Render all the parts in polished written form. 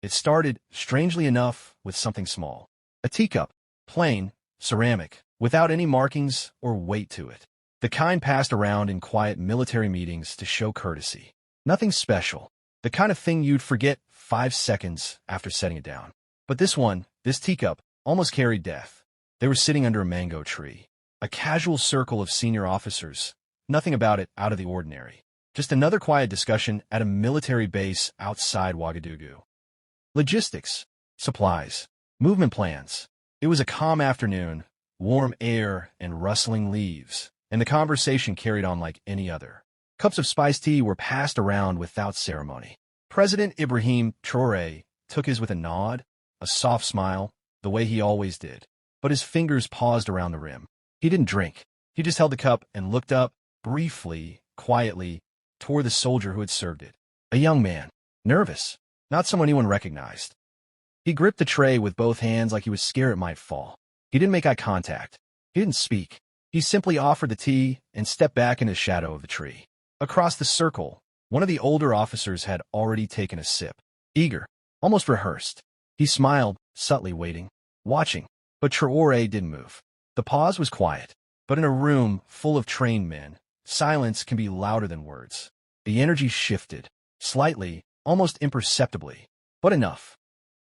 It started, strangely enough, with something small. A teacup, plain, ceramic, without any markings or weight to it. The kind passed around in quiet military meetings to show courtesy. Nothing special. The kind of thing you'd forget 5 seconds after setting it down. But this teacup, almost carried death. They were sitting under a mango tree. A casual circle of senior officers. Nothing about it out of the ordinary. Just another quiet discussion at a military base outside Ouagadougou. Logistics, supplies, movement plans. It was a calm afternoon, warm air and rustling leaves, and the conversation carried on like any other. Cups of spiced tea were passed around without ceremony. President Ibrahim Traoré took his with a nod, a soft smile, the way he always did. But his fingers paused around the rim. He didn't drink. He just held the cup and looked up, briefly, quietly, toward the soldier who had served it. A young man, nervous, not someone anyone recognized. He gripped the tray with both hands like he was scared it might fall. He didn't make eye contact. He didn't speak. He simply offered the tea and stepped back into the shadow of the tree. Across the circle, one of the older officers had already taken a sip. Eager, almost rehearsed. He smiled, subtly waiting, watching. But Traoré didn't move. The pause was quiet. But in a room full of trained men, silence can be louder than words. The energy shifted, slightly, almost imperceptibly, but enough.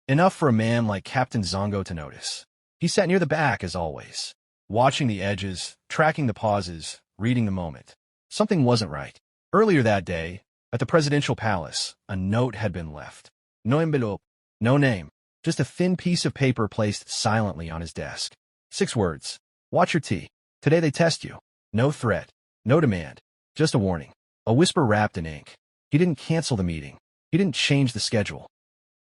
Enough for a man like Captain Zongo to notice. He sat near the back, as always, watching the edges, tracking the pauses, reading the moment. Something wasn't right. Earlier that day, at the presidential palace, a note had been left. No envelope, no name, just a thin piece of paper placed silently on his desk. 6 words. Watch your tea. Today they test you. No threat, no demand, just a warning. A whisper wrapped in ink. He didn't cancel the meeting. He didn't change the schedule.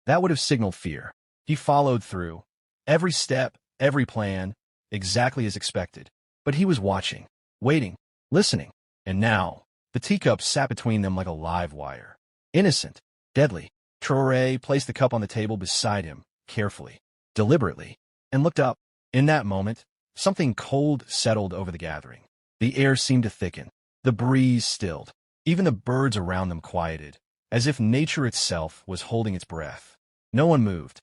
That would have signaled fear. He followed through. Every step, every plan, exactly as expected. But he was watching, waiting, listening. And now, the teacup sat between them like a live wire. Innocent, deadly. Traoré placed the cup on the table beside him, carefully, deliberately, and looked up. In that moment, something cold settled over the gathering. The air seemed to thicken. The breeze stilled. Even the birds around them quieted, as if nature itself was holding its breath. No one moved.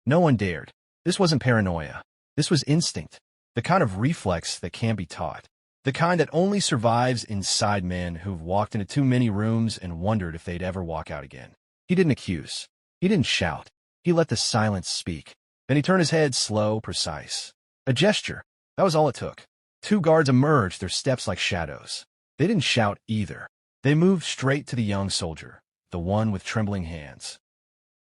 No one dared. This wasn't paranoia. This was instinct, the kind of reflex that can't be taught, the kind that only survives inside men who've walked into too many rooms and wondered if they'd ever walk out again. He didn't accuse. He didn't shout. He let the silence speak. Then he turned his head, slow, precise. A gesture. That was all it took. 2 guards emerged, their steps like shadows. They didn't shout either. They moved straight to the young soldier, the one with trembling hands,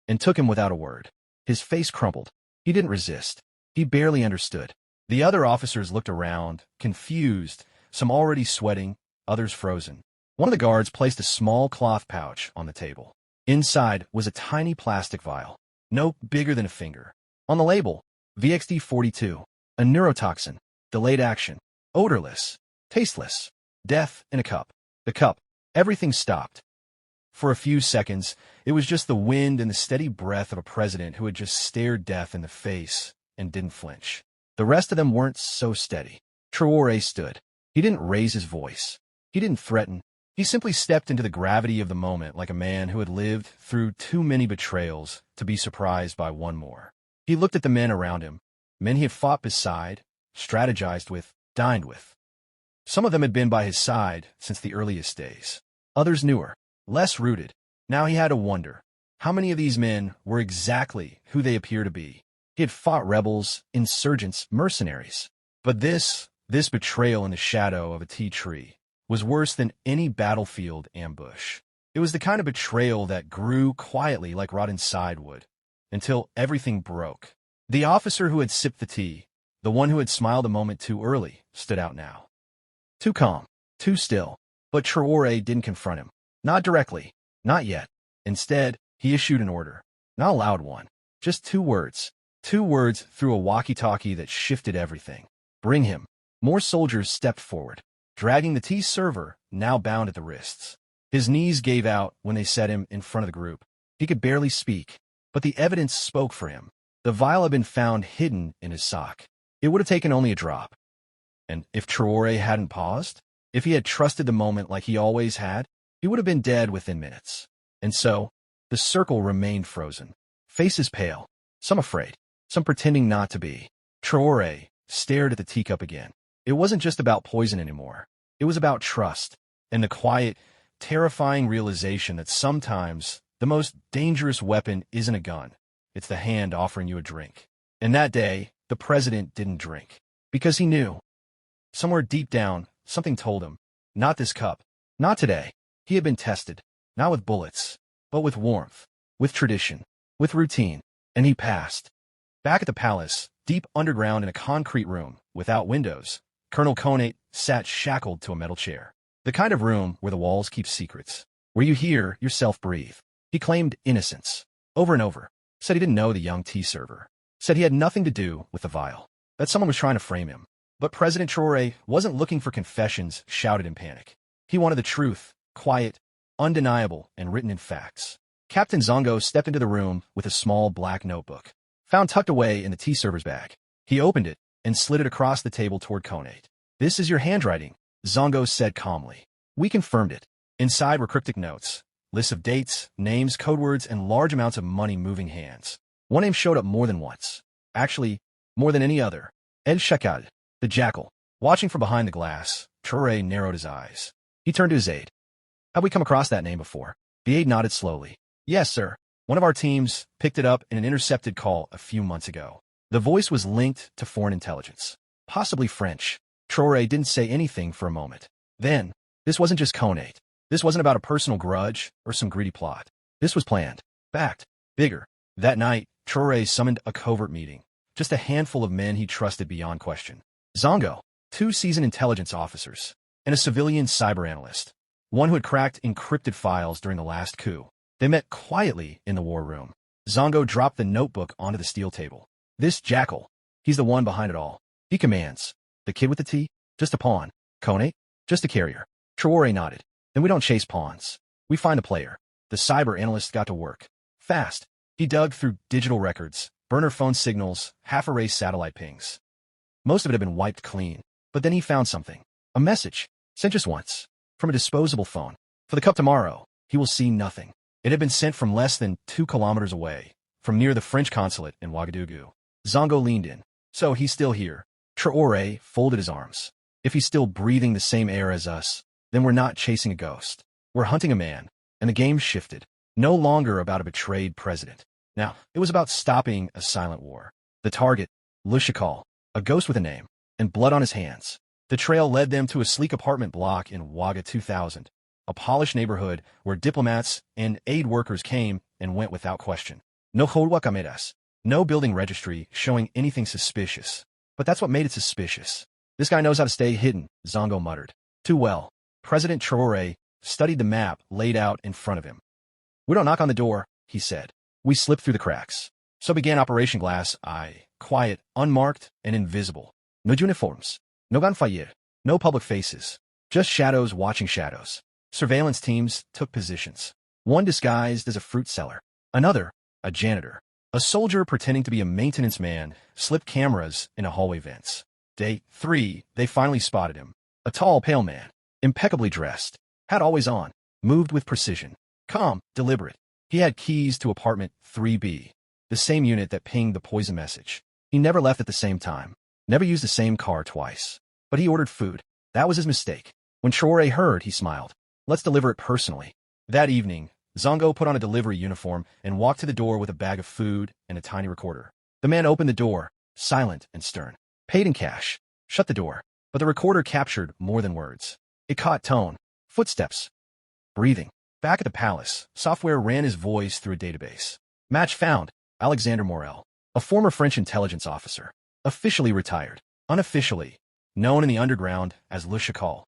and took him without a word. His face crumpled. He didn't resist. He barely understood. The other officers looked around, confused, some already sweating, others frozen. One of the guards placed a small cloth pouch on the table. Inside was a tiny plastic vial, no bigger than a finger. On the label, VXD42, a neurotoxin, delayed action, odorless, tasteless, death in a cup. The cup. Everything stopped. For a few seconds, it was just the wind and the steady breath of a president who had just stared death in the face and didn't flinch. The rest of them weren't so steady. Traoré stood. He didn't raise his voice. He didn't threaten. He simply stepped into the gravity of the moment like a man who had lived through too many betrayals to be surprised by one more. He looked at the men around him, men he had fought beside, strategized with, dined with. Some of them had been by his side since the earliest days. Others newer, less rooted. Now he had to wonder, how many of these men were exactly who they appear to be? He had fought rebels, insurgents, mercenaries. But this betrayal in the shadow of a tea tree was worse than any battlefield ambush. It was the kind of betrayal that grew quietly like rotten side wood, until everything broke. The officer who had sipped the tea, the one who had smiled a moment too early, stood out now. Too calm, too still. But Traoré didn't confront him. Not directly. Not yet. Instead, he issued an order. Not a loud one. Just 2 words. 2 words through a walkie-talkie that shifted everything. Bring him. More soldiers stepped forward, dragging the tea server, now bound at the wrists. His knees gave out when they set him in front of the group. He could barely speak, but the evidence spoke for him. The vial had been found hidden in his sock. It would have taken only a drop. And if Traoré hadn't paused, if he had trusted the moment like he always had, he would have been dead within minutes. And so, the circle remained frozen. Faces pale, some afraid, some pretending not to be. Traoré stared at the teacup again. It wasn't just about poison anymore. It was about trust, and the quiet, terrifying realization that sometimes the most dangerous weapon isn't a gun. It's the hand offering you a drink. And that day, the president didn't drink. Because he knew. Somewhere deep down, something told him, not this cup, not today. He had been tested, not with bullets, but with warmth, with tradition, with routine, and he passed. Back at the palace, deep underground in a concrete room, without windows, Colonel Konate sat shackled to a metal chair. The kind of room where the walls keep secrets, where you hear yourself breathe. He claimed innocence, over and over, said he didn't know the young tea server, said he had nothing to do with the vial, that someone was trying to frame him. But President Traoré wasn't looking for confessions shouted in panic. He wanted the truth, quiet, undeniable, and written in facts. Captain Zongo stepped into the room with a small black notebook, found tucked away in the tea server's bag. He opened it and slid it across the table toward Konate. "This is your handwriting," Zongo said calmly. "We confirmed it." Inside were cryptic notes, lists of dates, names, code words, and large amounts of money moving hands. One name showed up more than once. Actually, more than any other. El Chacal, the jackal. Watching from behind the glass, Traoré narrowed his eyes. He turned to his aide. "Have we come across that name before?" The aide nodded slowly. "Yes, sir. One of our teams picked it up in an intercepted call a few months ago." The voice was linked to foreign intelligence, possibly French. Traoré didn't say anything for a moment. Then, this wasn't just Konate. This wasn't about a personal grudge or some greedy plot. This was planned, backed, bigger. That night, Traoré summoned a covert meeting. Just a handful of men he trusted beyond question. Zongo, 2 seasoned intelligence officers, and a civilian cyber analyst, one who had cracked encrypted files during the last coup. They met quietly in the war room. Zongo dropped the notebook onto the steel table. "This jackal, he's the one behind it all. He commands. The kid with the tea? Just a pawn. Konate? Just a carrier." Traoré nodded. "Then we don't chase pawns. We find the player." The cyber analyst got to work. Fast. He dug through digital records, burner phone signals, half-erased satellite pings. Most of it had been wiped clean. But then he found something. A message, sent just once, from a disposable phone. "For the cup tomorrow, he will see nothing." It had been sent from less than 2 kilometers away, from near the French consulate in Ouagadougou. Zongo leaned in. "So he's still here." Traoré folded his arms. "If he's still breathing the same air as us, then we're not chasing a ghost. We're hunting a man." And the game shifted. No longer about a betrayed president. Now, it was about stopping a silent war. The target, Le Chacal, a ghost with a name, and blood on his hands. The trail led them to a sleek apartment block in Ouaga 2000, a polished neighborhood where diplomats and aid workers came and went without question. No Hodwa Cameras, no building registry showing anything suspicious. But that's what made it suspicious. "This guy knows how to stay hidden," Zongo muttered. "Too well." President Traoré studied the map laid out in front of him. "We don't knock on the door," he said. "We slip through the cracks." So began Operation Glass Eye, quiet, unmarked, and invisible. No uniforms, no gunfire, no public faces, just shadows watching shadows. Surveillance teams took positions. One disguised as a fruit seller, another, a janitor. A soldier pretending to be a maintenance man slipped cameras into hallway vents. Day 3, they finally spotted him. A tall, pale man, impeccably dressed, hat always on, moved with precision. Calm, deliberate. He had keys to apartment 3B, the same unit that pinged the poison message. He never left at the same time, never used the same car twice. But he ordered food. That was his mistake. When Traoré heard, he smiled. "Let's deliver it personally." That evening, Zongo put on a delivery uniform and walked to the door with a bag of food and a tiny recorder. The man opened the door, silent and stern. Paid in cash. Shut the door. But the recorder captured more than words. It caught tone, footsteps, breathing. Back at the palace, software ran his voice through a database. Match found. Alexander Morel, a former French intelligence officer. Officially retired. Unofficially, known in the underground as Le Chacal.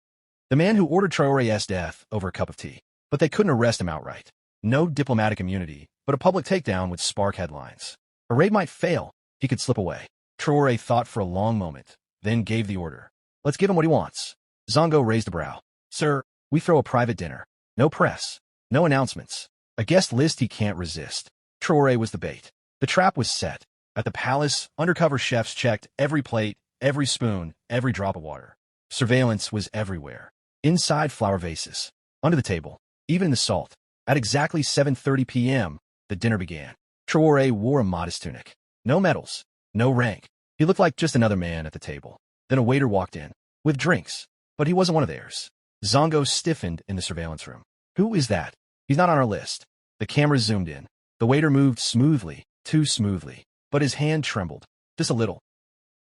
The man who ordered Traoré's death over a cup of tea. But they couldn't arrest him outright. No diplomatic immunity, but a public takedown would spark headlines. A raid might fail. He could slip away. Traoré thought for a long moment, then gave the order. "Let's give him what he wants." Zongo raised a brow. "Sir, we throw a private dinner. No press. No announcements. A guest list he can't resist." Traoré was the bait. The trap was set. At the palace, undercover chefs checked every plate, every spoon, every drop of water. Surveillance was everywhere. Inside flower vases. Under the table. Even in the salt. At exactly 7:30 p.m., the dinner began. Traoré wore a modest tunic. No medals, no rank. He looked like just another man at the table. Then a waiter walked in, with drinks, but he wasn't one of theirs. Zongo stiffened in the surveillance room. Who is that? He's not on our list. The camera zoomed in. The waiter moved smoothly, too smoothly, but his hand trembled, just a little.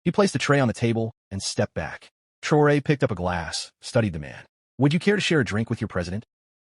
He placed the tray on the table and stepped back. Traoré picked up a glass, studied the man. Would you care to share a drink with your president?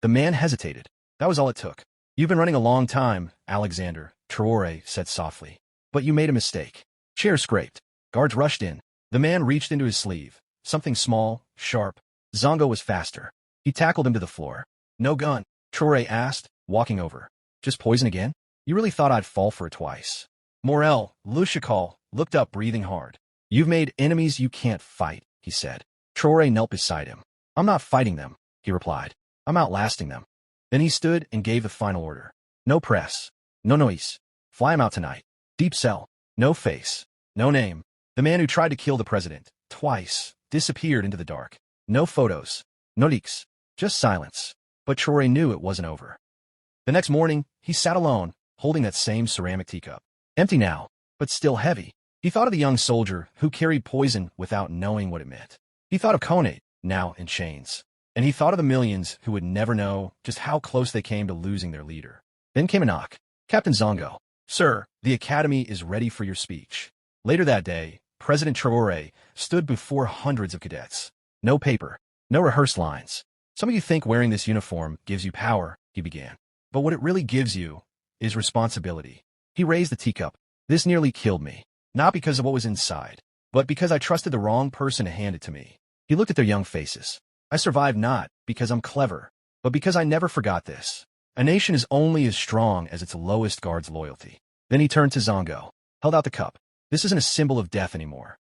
The man hesitated. That was all it took. You've been running a long time, Alexander, Traoré said softly. But you made a mistake. Chair scraped. Guards rushed in. The man reached into his sleeve. Something small, sharp. Zongo was faster. He tackled him to the floor. No gun, Traoré asked, walking over. Just poison again? You really thought I'd fall for it twice. Morel, Lushakal, looked up, breathing hard. You've made enemies you can't fight, he said. Traoré knelt beside him. I'm not fighting them, he replied. I'm outlasting them. Then he stood and gave the final order. No press. No noise. Fly him out tonight. Deep cell. No face. No name. The man who tried to kill the president, twice, disappeared into the dark. No photos. No leaks. Just silence. But Traoré knew it wasn't over. The next morning, he sat alone, holding that same ceramic teacup. Empty now, but still heavy. He thought of the young soldier who carried poison without knowing what it meant. He thought of Konate, now in chains. And he thought of the millions who would never know just how close they came to losing their leader. Then came a knock. Captain Zongo. Sir, the Academy is ready for your speech. Later that day, President Traoré stood before hundreds of cadets. No paper. No rehearsed lines. Some of you think wearing this uniform gives you power, he began. But what it really gives you is responsibility. He raised the teacup. This nearly killed me. Not because of what was inside, but because I trusted the wrong person to hand it to me. He looked at their young faces. I survived not because I'm clever, but because I never forgot this. A nation is only as strong as its lowest guard's loyalty. Then he turned to Zongo, held out the cup. This isn't a symbol of death anymore.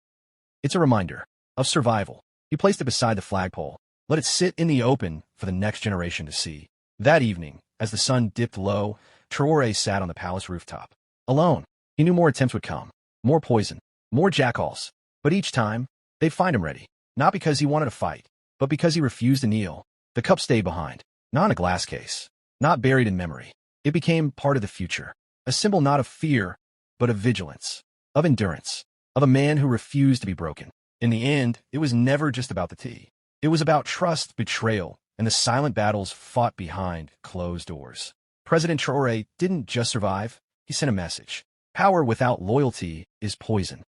It's a reminder of survival. He placed it beside the flagpole. Let it sit in the open for the next generation to see. That evening, as the sun dipped low, Traoré sat on the palace rooftop. Alone. He knew more attempts would come. More poison. More jackals. But each time, they'd find him ready. Not because he wanted to fight, but because he refused to kneel. The cup stayed behind. Not in a glass case. Not buried in memory. It became part of the future. A symbol not of fear, but of vigilance. Of endurance. Of a man who refused to be broken. In the end, it was never just about the tea. It was about trust, betrayal, and the silent battles fought behind closed doors. President Traoré didn't just survive, he sent a message. Power without loyalty is poison.